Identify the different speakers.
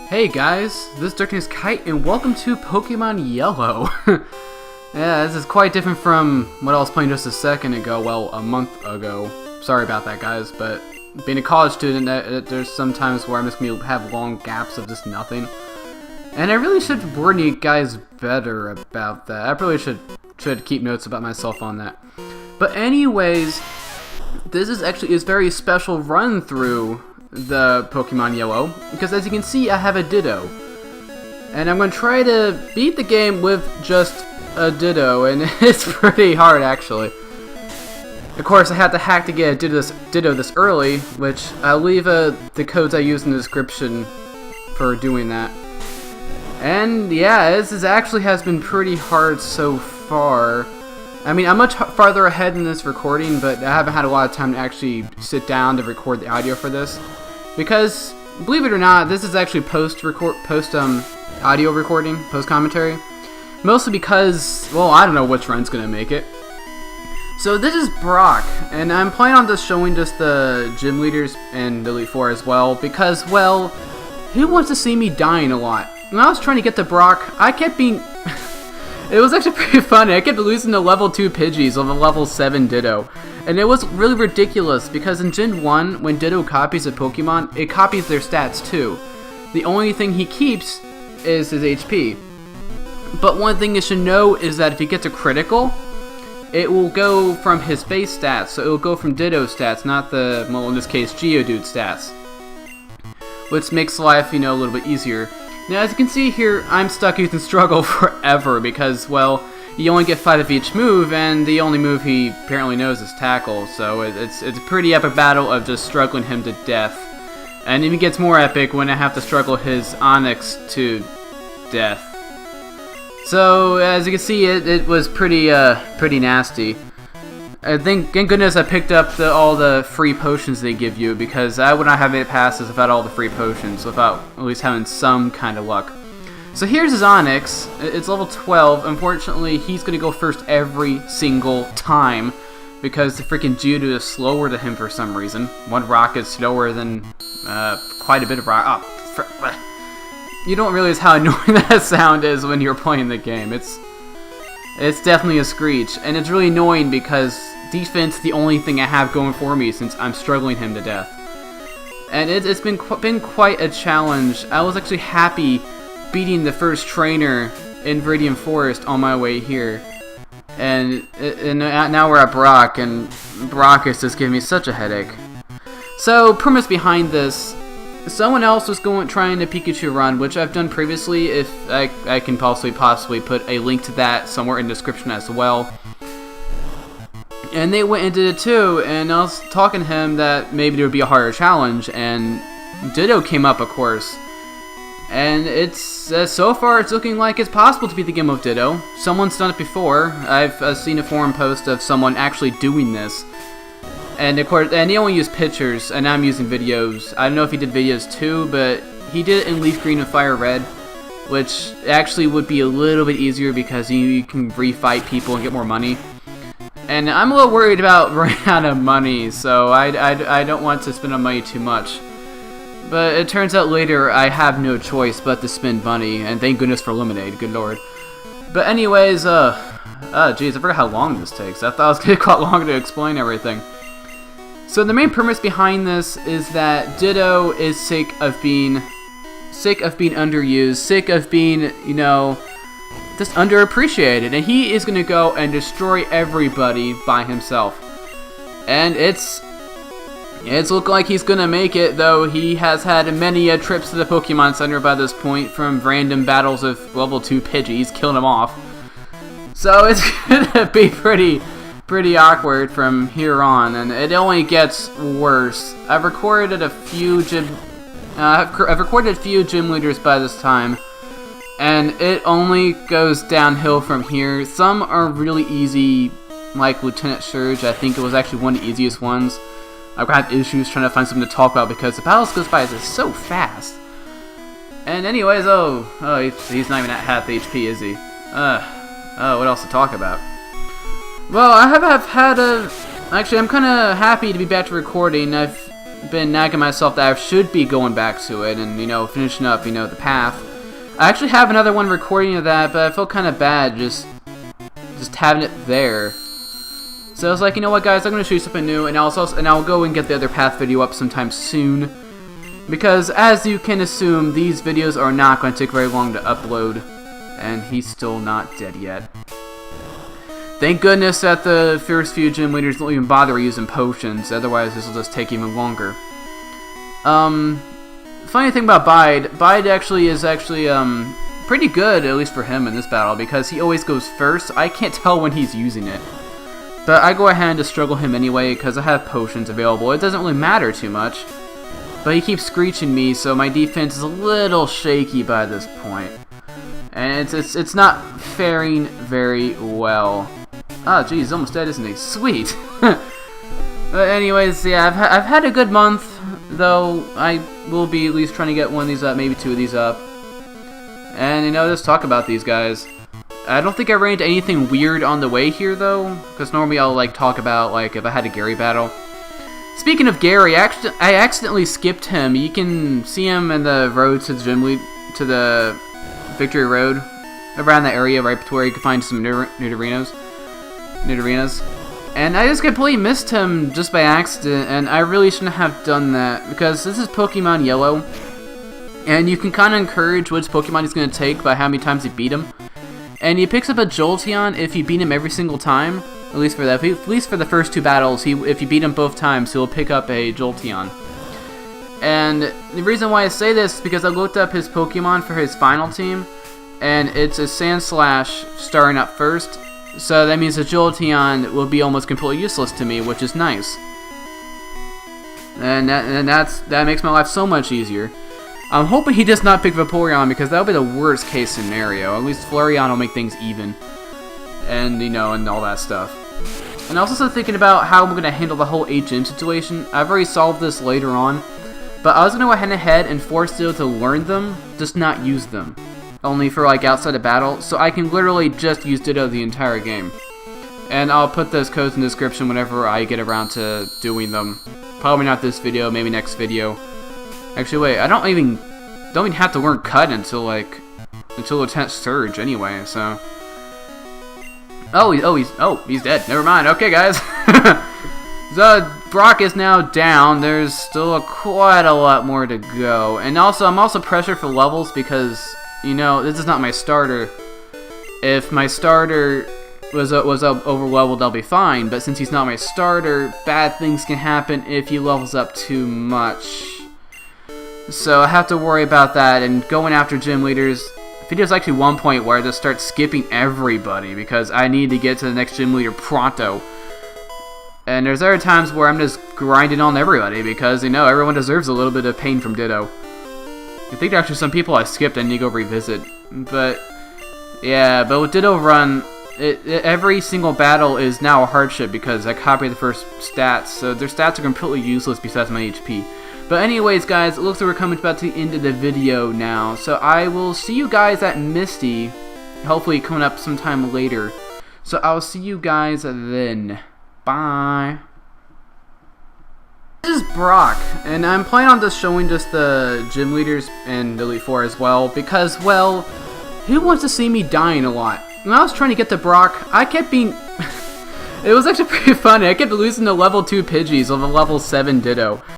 Speaker 1: Hey guys, this is Darkness Kite and welcome to Pokemon Yellow. Yeah, this is quite different from what I was playing just a second ago, well, a month ago. Sorry about that guys, but being a college student, there's some times where I'm just going to have long gaps of just nothing. And I really should warn you guys better about that. I really should keep notes about myself on that. But anyways, this is actually a very special run through the Pokemon Yellow, because as you can see I have a Ditto. And I'm going to try to beat the game with just a Ditto, and it's pretty hard actually. Of course I had to hack to get a Ditto this early, which I'll leave the codes I use in the description for doing that. And yeah, this actually has been pretty hard so far. I mean, I'm much farther ahead in this recording, but I haven't had a lot of time to actually sit down to record the audio for this. Because, believe it or not, this is actually post audio recording, post commentary. Mostly because, well, I don't know which run's gonna make it. So this is Brock, and I'm planning on just showing just the gym leaders and the Elite Four as well, because, well, who wants to see me dying a lot? When I was trying to get to Brock, I kept being... It was actually pretty funny. I kept losing to level 2 Pidgeys of a level 7 Ditto. And it was really ridiculous because in Gen 1, when Ditto copies a Pokemon, it copies their stats too. The only thing he keeps is his HP. But one thing you should know is that if he gets a critical, it will go from his base stats. So it will go from Ditto stats, not the, well in this case, Geodude stats. Which makes life, you know, a little bit easier. Now, as you can see here, I'm stuck using Struggle forever because, well, you only get 5 of each move, and the only move he apparently knows is Tackle, so it's a pretty epic battle of just struggling him to death. And it even gets more epic when I have to struggle his Onix to death. So, as you can see, it was pretty nasty. Thank goodness I picked up all the free potions they give you, because I would not have it past this without all the free potions, without at least having some kind of luck. So here's his Onix. It's level 12. Unfortunately, he's going to go first every single time, because the freaking Geodude is slower than him for some reason. One rock is slower than quite a bit of rock. Oh, you don't realize how annoying that sound is when you're playing the game. It's definitely a screech, and it's really annoying because defense is the only thing I have going for me since I'm struggling him to death. And it's been quite a challenge. I was actually happy beating the first trainer in Viridian Forest on my way here. And now we're at Brock, and Brock is just giving me such a headache. So, premise behind this, someone else was trying a Pikachu run, which I've done previously. If I can possibly put a link to that somewhere in the description as well. And they went and did it too, and I was talking to him that maybe there would be a harder challenge, and Ditto came up, of course. And it's so far it's looking like it's possible to beat the game of Ditto. Someone's done it before. I've seen a forum post of someone actually doing this. And of course, and he only used pictures, and I'm using videos. I don't know if he did videos too, but he did it in Leaf Green and Fire Red, which actually would be a little bit easier because you can refight people and get more money. And I'm a little worried about running out of money, so I don't want to spend on money too much. But it turns out later I have no choice but to spend money, and thank goodness for Lemonade, good lord. But anyways, geez, I forgot how long this takes. I thought it was going to take quite long to explain everything. So the main premise behind this is that Ditto is sick of being underused, sick of being, you know, just underappreciated, and he is going to go and destroy everybody by himself. And it's looking like he's going to make it, though he has had many trips to the Pokemon Center by this point from random battles of level 2 Pidgeys, killing them off. So it's going to be pretty awkward from here on, and it only gets worse. I've recorded a few gym leaders by this time, and it only goes downhill from here. Some are really easy, like Lieutenant Surge. I think it was actually one of the easiest ones. I've got issues trying to find something to talk about because the battles goes by so fast. And anyways, he's not even at half HP, is he? What else to talk about? Well, I have had a... Actually, I'm kind of happy to be back to recording. I've been nagging myself that I should be going back to it and, you know, finishing up, you know, the path. I actually have another one recording of that, but I feel kind of bad just having it there. So I was like, you know what, guys, I'm going to show you something new, and I'll go and get the other path video up sometime soon. Because, as you can assume, these videos are not going to take very long to upload, and he's still not dead yet. Thank goodness that the first few gym leaders don't even bother using potions, otherwise this will just take even longer. Funny thing about Bide actually is pretty good, at least for him in this battle, because he always goes first. I can't tell when he's using it. But I go ahead and just struggle him anyway, because I have potions available. It doesn't really matter too much. But he keeps screeching me, so my defense is a little shaky by this point. And it's not faring very well. Oh, geez, he's almost dead, isn't he? Sweet! But anyways, yeah, I've had a good month, though I will be at least trying to get one of these up, maybe two of these up. And, you know, just talk about these guys. I don't think I ran into anything weird on the way here, though, because normally I'll, like, talk about, like, if I had a Gary battle. Speaking of Gary, I accidentally skipped him. You can see him in the road to the gym lead, to the Victory Road, around that area right where you can find some Nidorinos. And I just completely missed him just by accident, and I really shouldn't have done that, because this is Pokemon Yellow, and you can kind of encourage which Pokemon he's going to take by how many times you beat him. And he picks up a Jolteon if you beat him every single time. At least for the first two battles, if you beat him both times, he'll pick up a Jolteon. And the reason why I say this is because I looked up his Pokemon for his final team, and it's a Sandslash starting up first. So that means the Jolteon will be almost completely useless to me, which is nice. And that makes my life so much easier. I'm hoping he does not pick Vaporeon, because that would be the worst case scenario. At least Flareon will make things even. And, you know, and all that stuff. And I was also thinking about how I'm going to handle the whole HM situation. I've already solved this later on. But I was going to go ahead and force Ditto to learn them, just not use them. Only for, like, outside of battle. So I can literally just use Ditto the entire game. And I'll put those codes in the description whenever I get around to doing them. Probably not this video, maybe next video. Actually, wait, I don't even have to learn Cut until Lieutenant Surge anyway, so... he's dead. Never mind. Okay, guys. So, Brock is now down. There's still quite a lot more to go. And also, I'm also pressured for levels because, you know, this is not my starter. If my starter was over-leveled, I'll be fine. But since he's not my starter, bad things can happen if he levels up too much. So I have to worry about that, and going after gym leaders. There's actually one point where I just start skipping everybody because I need to get to the next gym leader pronto. And there's other times where I'm just grinding on everybody because, you know, everyone deserves a little bit of pain from Ditto. I think there are actually some people I skipped I need to go revisit. But, yeah, but with Ditto Run, every single battle is now a hardship because I copied the first stats, so their stats are completely useless besides my HP. But anyways, guys, it looks like we're coming about to the end of the video now. So I will see you guys at Misty, hopefully coming up sometime later. So I'll see you guys then. Bye. This is Brock, and I'm planning on just showing just the gym leaders and Elite Four as well, because, well, who wants to see me dying a lot? When I was trying to get to Brock, I kept being... It was actually pretty funny. I kept losing to level 2 Pidgeys of a level 7 Ditto.